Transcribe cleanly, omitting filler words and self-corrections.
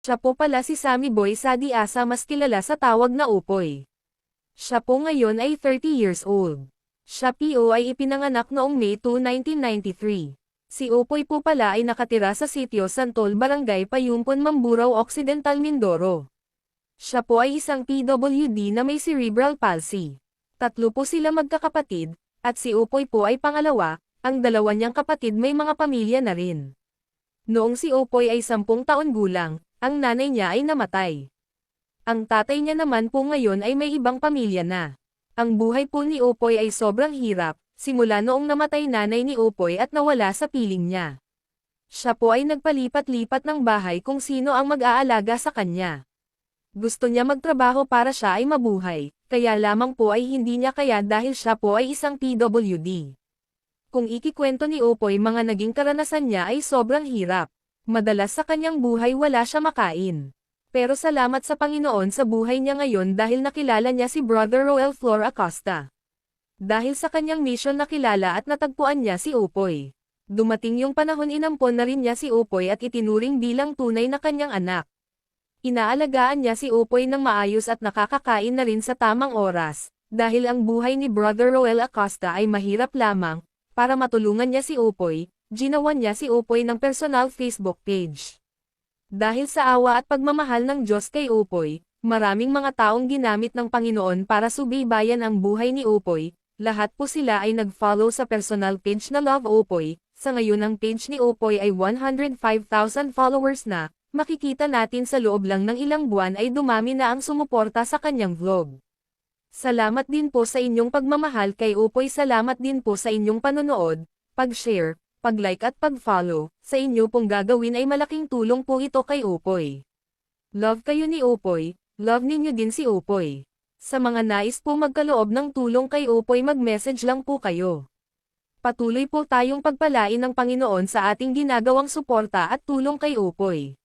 Siya po pala si Sammy Boy Sadiasa, mas kilala sa tawag na Upoy. Siya po ngayon ay 30 years old. Siya po ay ipinanganak noong May 2, 1993. Si Upoy po pala ay nakatira sa sitio Santol, Barangay Payumpon, Mamburao Occidental, Mindoro. Siya po ay isang PWD na may cerebral palsy. Tatlo po sila magkakapatid, at si Upoy po ay pangalawa, ang dalawa niyang kapatid may mga pamilya na rin. Noong si Upoy ay 10 taon gulang, ang nanay niya ay namatay. Ang tatay niya naman po ngayon ay may ibang pamilya na. Ang buhay po ni Upoy ay sobrang hirap, simula noong namatay nanay ni Upoy at nawala sa piling niya. Siya po ay nagpalipat-lipat ng bahay kung sino ang mag-aalaga sa kanya. Gusto niya magtrabaho para siya ay mabuhay, kaya lamang po ay hindi niya kaya dahil siya po ay isang PWD. Kung ikikwento ni Upoy, mga naging karanasan niya ay sobrang hirap. Madalas sa kanyang buhay wala siya makain. Pero salamat sa Panginoon sa buhay niya ngayon dahil nakilala niya si Brother Roel Flor Acosta. Dahil sa kanyang mission nakilala at natagpuan niya si Upoy. Dumating yung panahon, inampon na rin niya si Upoy at itinuring bilang tunay na kanyang anak. Inaalagaan niya si Upoy ng maayos at nakakakain na rin sa tamang oras, dahil ang buhay ni Brother Roel Acosta ay mahirap lamang. Para matulungan niya si Upoy, ginawan niya si Upoy ng personal Facebook page. Dahil sa awa at pagmamahal ng Diyos kay Upoy, maraming mga taong ginamit ng Panginoon para subaybayan ang buhay ni Upoy. Lahat po sila ay nag-follow sa personal page na Love Upoy. Sa ngayon ang page ni Upoy ay 105,000 followers na. Makikita natin sa loob lang ng ilang buwan ay dumami na ang sumuporta sa kanyang vlog. Salamat din po sa inyong pagmamahal kay Upoy. Salamat din po sa inyong panonood, pag-share, pag-like at pag-follow. Sa inyo pong gagawin ay malaking tulong po ito kay Upoy. Love kayo ni Upoy, love ninyo din si Upoy. Sa mga nais po magkaloob ng tulong kay Upoy, mag-message lang po kayo. Patuloy po tayong pagpalain ng Panginoon sa ating ginagawang suporta at tulong kay Upoy.